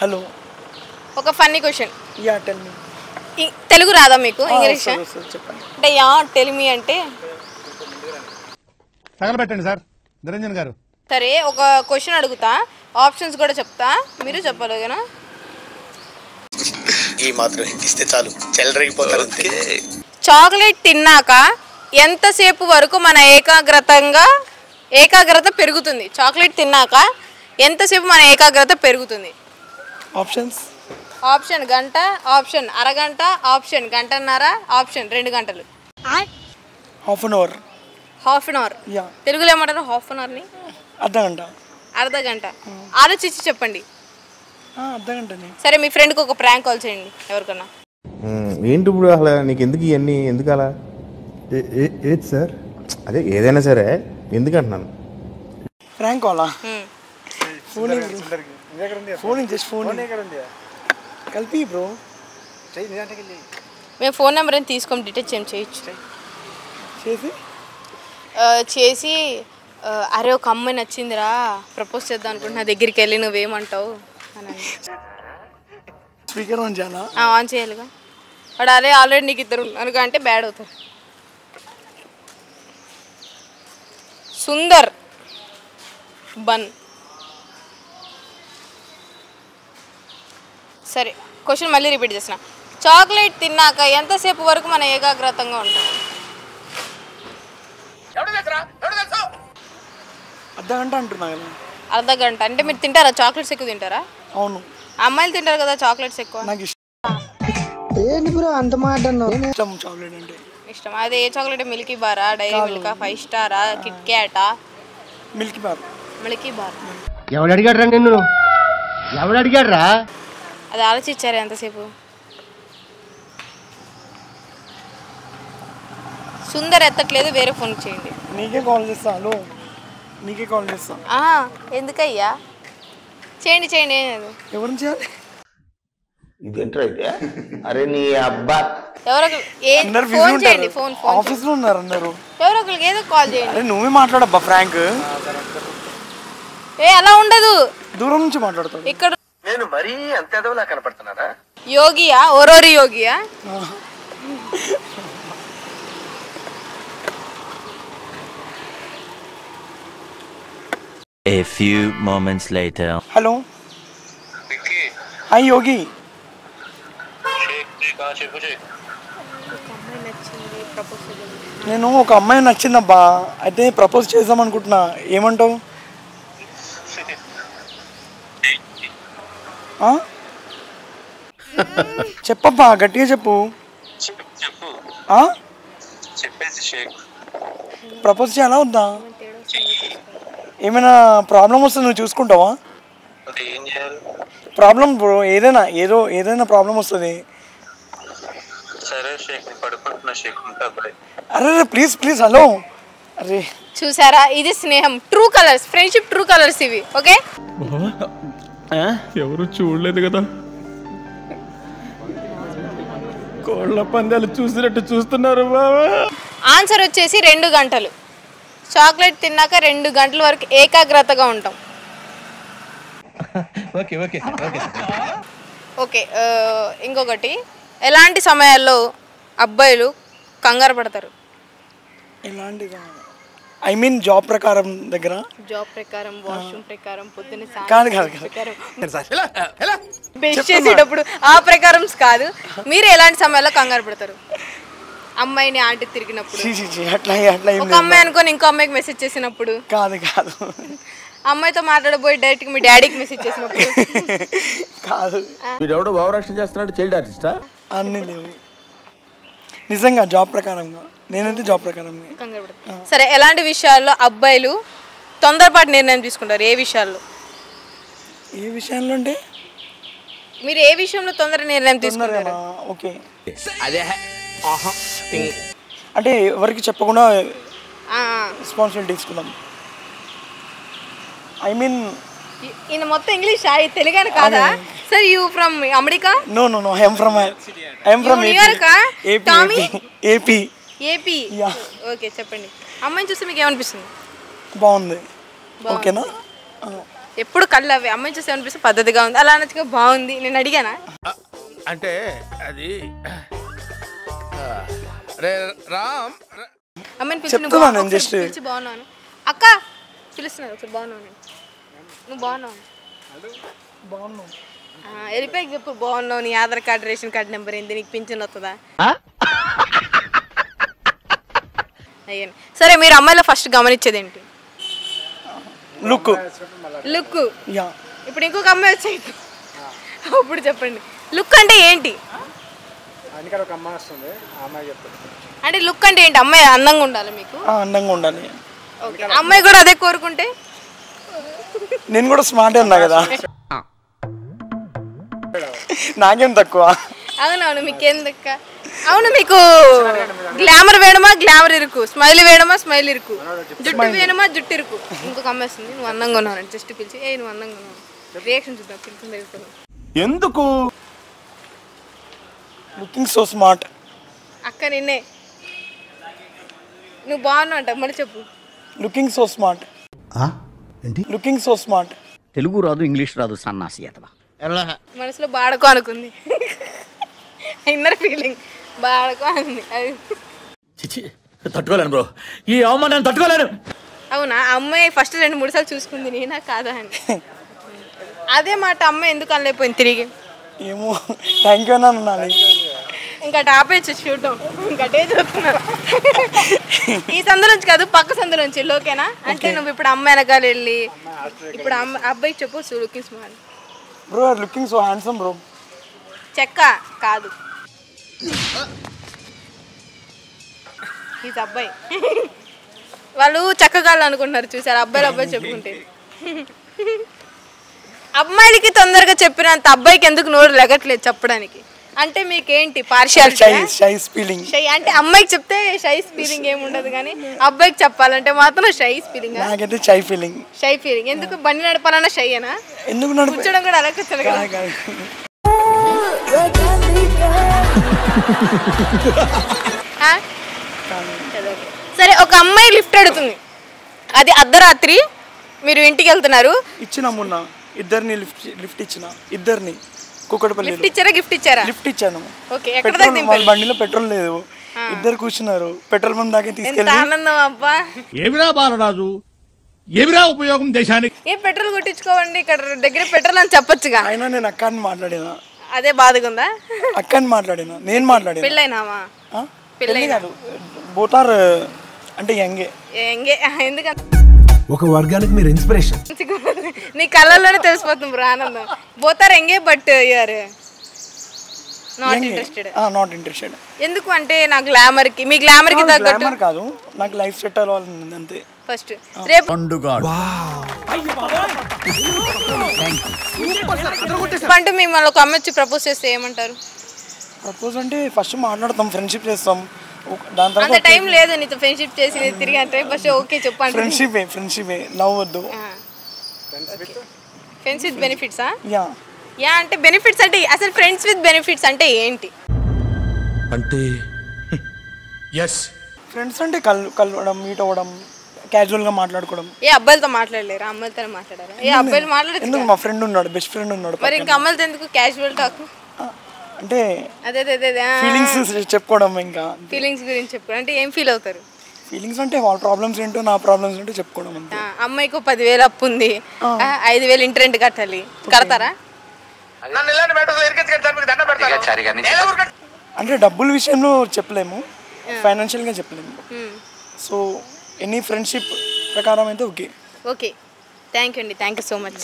Hello. ఒక funny question. Yeah tell me. Telugu రాదా మీకు? ఇంగ్లీష్ చెప్పండి. అంటే యా టెల్ మీ అంటే తగలబెట్టండి సార్ నిరంజన్ గారు. సరే ఒక క్వశ్చన్ అడుగుతా, ఆప్షన్స్ కూడా చెప్తా, మీరు చెప్పాలి ఓకేనా? ఈ మాత్రం ఇస్తే చాలు చెలరేగిపోతారు. చాక్లెట్ తిన్నాక ఎంతసేపు వరకు మన ఏకాగ్రత పెరుగుతుంది? చాక్లెట్ తిన్నాక ఎంతసేపు మన ఏకాగ్రత పెరుగుతుంది? ఆప్షన్స్. ఆప్షన్ గంట, ఆప్షన్ అరగంట, ఆప్షన్ గంటన్నర, ఆప్షన్ 2 గంటలు. Half an hour. Half an hour. Yeah. తెలుగులో ఏమంటారు హాఫ్ అన్ అవర్ని? అర్ధగంట. అర్ధగంట. ఆలోచించి చెప్పండి. అర్ధగంటని. సరే మీ ఫ్రెండ్కి ఒక ప్రాంక్ కాల్ చేయండి ఎవరికన్నా. ఏంటి ఇప్పుడు అసలు నీకు ఎందుకు ఇవన్నీ ఎందుకు అలా? ఏది సార్? అదే ఏదైనా సరే ఎందుకు అంటున్నాను. ప్రాంక్ కాలా? ఫోన్ జస్ట్ ఫోన్ కలిపి బ్రో. మేము ఫోన్ నెంబర్ అని తీసుకోం, డీటెయిల్స్ ఏం చేయొచ్చు. చేసి అరే ఒక అమ్మాయి నచ్చిందిరా ప్రపోజ్ చేద్దాం అనుకుంటున్నా, దగ్గరికి వెళ్ళి నువ్వేమంటావు అని. స్పీకర్ ఆన్ చేయాలా? ఆన్ చేయాలిగా. వాడు అదే ఆల్రెడీ నీకు ఇద్దరు అనుక అంటే బ్యాడ్ అవుతారు. సుందర్ బన్. సరే క్వశ్చన్ మళ్ళీ రిపీట్ చేసిన. చాక్లెట్ తిన్నాక ఎంతసేపు వరకు మన ఏకాగ్రతంగా ఉంటాం? అర్ధగంట అంటున్నా కదా. అర్ధగంట అంటే మీరు తింటారా? చాక్లెట్స్ ఎక్కువ తింటారా? అవును. అమ్మాయిలు తింటారు కదా చాక్లెట్స్ ఎక్కువ. నాకు ఇష్టం. ఏంటి బ్రో అంత మాట అన్నావు? ఇష్టం చాక్లెట్ అంటే. ఇష్టం. అదే ఏ చాక్లెట్? మిల్కీ బారా, డైరీ మిల్కా, 5 స్టారా, కిట్ క్యాటా? Milky Bar. Milky Bar. ఎవడు అడిగాడురా నిన్ను? ఎవడు అడిగాడురా? అది ఆలోచించారా ఎంతసేపు? సుందర్ ఎత్తట్లేదు, వేరే ఫోన్ చేయండి. నీకే కాల్ చేస్తా. హలో నీకే కాల్ చేస్తా. ఎందుకయ్యా? చేయండి చేయండి. ఎవరిని చేయాలి? ఇదేంట్రా అయితే? అరే నీ అబ్బా ఫోన్ చేయండి. ఫోన్ ఆఫీస్ లో ఉన్నారు అందరు. ఎవరో ఒకరికి ఏదో కాల్ చేయండి. అరే నువ్వే మాట్లాడబ్బా ఫ్రాంక్. అలా ఉండదు, దూరం నుంచి మాట్లాడతాడు. ఇక్కడ నేను మరీ అంత ఎదవలా కనపడుతున్నారా? యోగియా? ఓరోరి యోగియా? A few moments later. Hello hi Yogi. నేను ఒక అమ్మాయి నచ్చిందబ్బా, అయితే ప్రపోజ్ చేద్దాం అనుకుంటున్నా, ఏమంటావు? చెప్పబ్బా గట్టిగా చెప్పు. ప్రపోజ్ చేయాలా వద్దా? ఏమైనా ప్రాబ్లం వస్తే నువ్వు చూసుకుంటావా? ప్రాబ్లం బ్రో ఏదైనా ప్రాబ్లం వస్తుంది. అరే ప్లీజ్ ప్లీజ్. హలో అరే చూసారా, ఇది స్నేహం, true colours, friendship true colours ఇవి. ఓకే ఎవరు చూడలేదు కదా, కోళ్ళ పందాలు చూసినట్టు చూస్తున్నారు బాబా. ఆన్సర్ వచ్చేసి 2 గంటలు. చాక్లెట్ తిన్నాక 2 గంటల వరకు ఏకాగ్రతగా ఉంటాం. ఓకే ఇంకొకటి, ఎలాంటి సమయాల్లో అబ్బాయిలు కంగారు పడతారు? ఎలాంటిగా? ఐ మీన్ జాబ్ ప్రకారం దగ్గర. జాబ్ ప్రకారం, వాష్రూమ్ ప్రకారం, పొద్దున్న బెస్ట్ చేసేటప్పుడు ఆ ప్రకారం కాదు. మీరు ఎలాంటి సమయాల్లో కంగారు పడతారు? అమ్మాయిని ఆంటీ తిరిగినప్పుడు, ఒక అమ్మాయి అనుకొని ఇంకో అమ్మాయికి మెసేజ్ చేసినప్పుడు, కాదు అమ్మాయితో మాట్లాడబోయి డైరెక్ట్ మీ డాడీకి మెసేజ్ చేసినప్పుడు, కాదు. వీడెవడో భావరక్షణ చేస్తున్నాడు, చైల్డ్ ఆర్టిస్టా? అన్నీ లేవు నిజంగా, జాబ్ ప్రకారంగా. నేనైతే జాబ్ ప్రకారంగా కంగారు పడతాను. సరే ఎలాంటి విషయాల్లో అబ్బాయిలు తొందరపాటు నిర్ణయం తీసుకుంటారు? ఏ విషయాల్లో? ఏ విషయంలో అంటే మీరు ఏ విషయంలో తొందర నిర్ణయం తీసుకుంటారు? ఓకే అంటే ఎవరికి చెప్పకుండా రెస్పాన్సిబిలిటీ తీసుకుందాం. ఐ మీన్ ఈయన మొత్తం ఇంగ్లీష్, తెలుగు కాదా? Sir you from America? No I am from New York. AP. Okay చెప్పండి. అమ్మాయిని చూస్తే మీకు ఏమనిపిస్తుంది? బాగుంది. ఓకేనా? ఎప్పుడు కళ్ళు అవి అమ్మాయి చూసి అనిపిస్తే పద్ధతిగా ఉంది అలా అనొచ్చుగా బాగుంది నేను అడిగానా అంటే అది రే రామ్ అమ్మాయిని చెప్తున్నాను నేను just. పిలిచి బాగున్నాను అక్క పిలుస్తున్నారు ఒకసారి బాగున్నాను నువ్వు బాగున్నావు వెళ్ళిపోయి చెప్పు బాగున్నావు నీ Aadhaar card ration card number ఏంటి నీకు పింఛన్ వస్తుందా అయ్యాను సరే మీరు అమ్మాయిలో ఫస్ట్ గమనించేది ఏంటి లుక్ లుక్ యా ఇప్పుడు ఇంకొక అమ్మాయి వచ్చాయి అప్పుడు చెప్పండి లుక్ అంటే ఏంటి అంటే లుక్ అంటే ఏంటి అమ్మాయి అందంగా ఉండాలి మీకు అందంగా ఉండాలి. ఓకే అమ్మాయి కూడా అదే కోరుకుంటే నేను కూడా స్మార్ట్ ఉన్నా కదా నాకేం తక్కువ. అవునవును మీకేం దక్క అవును మీకు గ్లామర్ వేయడమా గ్లామర్ ఇరుకు స్మైల్ వేయడమా స్మైల్ ఇరుకు జుట్టు వేయడమా జుట్టు ఇరుకు ఇంకొక అమ్మాయి వస్తుంది నువ్వు అందంగా ఉన్నావు జస్ట్ పిలిచి ఏ నువ్వు అందంగా ఉన్నావు రియాక్షన్ చూద్దాం పిలిచి ఎందుకు లుకింగ్ సో స్మార్ట్. అక్క నిన్నే నువ్వు బాగున్నావు అంట మళ్ళీ చెప్పు లుకింగ్ సో స్మార్ట్. ఏంటి లుకింగ్ సో స్మార్ట్. తెలుగు రాదు ఇంగ్లీష్ రాదు సన్నాసి అతవా మనసులో బాడకో అనుకుంది ఇన్నర్ ఫీలింగ్ బాడకో అంది అది తట్టుకోలేను బ్రో ఈ అవమానాన్ని తట్టుకోలేను. అవునా అమ్మాయి ఫస్ట్ 2-3 సార్లు చూసుకుంది నేనా కాదా అని అదే మాట అమ్మాయి ఎందుకు అనలేకపోయింది తిరిగి ఏమో థ్యాంక్ యూ అని అనాలి. ఇంకా ఆపేయచ్చు చూడటం ఇంకటే చూస్తున్నారు ఈ సందు నుంచి కాదు పక్క సందు నుంచి ఓకేనా అంటే నువ్వు ఇప్పుడు అమ్మాయి వెనకాల వెళ్ళి ఇప్పుడు అబ్బాయికి చెప్పు looking smart bro looking so handsome bro. చెక్క కాదు ఈ అబ్బాయి వాళ్ళు చక్కగాళ్ళు అనుకుంటున్నారు చూసారు అబ్బాయి చెప్పుకుంటే అమ్మాయిలకి తొందరగా చెప్పినంత అబ్బాయికి ఎందుకు నోరు లెగట్లేదు చెప్పడానికి అంటే మీకేంటి పార్షియాలిటీ షై ఫీలింగ్ షై అంటే అమ్మాయికి చెప్తే షై ఫీలింగ్ ఏమి ఉండదు కానీ అబ్బాయికి చెప్పాలంటే మాత్రం షై ఫీలింగ్ నాకైతే షై ఫీలింగ్. షై ఫీలింగ్ ఎందుకు బండి నడపాలన్నా షై అనా ఎందుకు నడిపి కూర్చోడం కూడా అలా కూర్చోడు కదా సరే ఒక అమ్మాయి లిఫ్ట్ అడుగుతుంది అది అర్ధరాత్రి మీరు ఇంటికి వెళ్తున్నారు ఇచ్చిన మొన్న ఇద్దరిని లిఫ్ట్ ఇచ్చిన ఇద్దరిని కుక్కడపల్లి లిఫ్ట్ ఇచ్చారా గిఫ్ట్ ఇచ్చారా లిఫ్ట్ ఇచ్చాను. ఓకే ఎక్కడ దాకా వాళ్ళ దింపారు బండిలో పెట్రోల్ లేదు ఇద్దరు కూర్చున్నారు పెట్రోల్ బంక్ దాకా ఎంత తీసుకెళ్ళి ఆనందం అబ్బా ఏమిరా బాలరాజు ఏమిరా ఉపయోగం దేశానికి ఏ పెట్రోల్ కొట్టించుకోవండి ఇక్కడ దగ్గర పెట్రోల్ అని చెప్పొచ్చుగా అయినా నేను అక్కని మాట్లాడినా అదే బాధగా ఉందా అక్కని మాట్లాడినా నేను మాట్లాడినా పెళ్ళైనావా పెళ్ళి కాదు బోతార్ అంటే యంగే ఎంగే ఎందుకంత ఒక వర్గానికి మీరు ఇన్స్పిరేషన్. నీ కళ్ళల్లోనే తెలిసిపోతుంది బ్రో ఆనందం బోతారు ఎంగే but you are not interested not interested. ఎందుకు అంటే నా గ్లామర్ కి మీ గ్లామర్ కి తగ్గట్టు గ్లామర్ కాదు నాకు లైఫ్ సెట్ అవ్వాలని అంతే. ఫస్ట్ రేపు అంటూ మిమ్మల్ని ఒక అమ్మాయి వచ్చి ప్రపోజ్ చేస్తే ఏమంటారు ప్రపోజ్ అంటే ఫస్ట్ మాట్లాడతాం ఫ్రెండ్షిప్ చేస్తాం దాని అంత తర్వాత టైం లేదు నీతో ఫ్రెండ్షిప్ చేసి నేను తిరిగి అంటే ఫస్ట్ ఓకే చెప్పండి ఫ్రెండ్షిప్ లవ్ వద్దు. ఫ్రెండ్స్ విత్ బెనిఫిట్సా యా యా అంటే బెనిఫిట్స్ అంటే అసలు ఫ్రెండ్స్ విత్ బెనిఫిట్స్ అంటే ఏంటి అంటే ఎస్ ఫ్రెండ్స్ అంటే కలవడం మీట్ అవ్వడం క్యాజువల్ గా మాట్లాడుకోవడం. ఏ అబ్బాయిలతో మాట్లాడలేరు అమ్మాయిలతో మాట్లాడారు ఏ అబ్బాయిలు మాట్లాడచ్చు ఎందుకు మా ఫ్రెండ్ ఉన్నాడు బెస్ట్ ఫ్రెండ్ ఉన్నాడు మరి ఇంకా అమ్మాయిలతో ఎందుకు క్యాజువల్ టాక్ అంటే అదే అదే అదే ఫీలింగ్స్ చెప్పుకోవడం. ఇంకా ఫీలింగ్స్ గురించి చెప్పు అంటే ఏం ఫీల్ అవుతారు ఫీలింగ్స్ అంటే వాళ్ళ ప్రాబ్లమ్స్ ఏంటో నా ప్రాబ్లమ్స్ ఏంటో చెప్పుకోవడం అంతే. అమ్మాయికి 10,000 అప్పు ఉంది 5,000 ఇంటి రెంట్ కట్టాలి కడతారా అంటే డబ్బుల విషయంలో చెప్పలేము ఫైనాన్షియల్ గా చెప్పలేము. సో ఎనీ ఫ్రెండ్షిప్ ప్రకారం అయితే ఓకే ఓకే థ్యాంక్ యూ అండి థ్యాంక్ యూ సో మచ్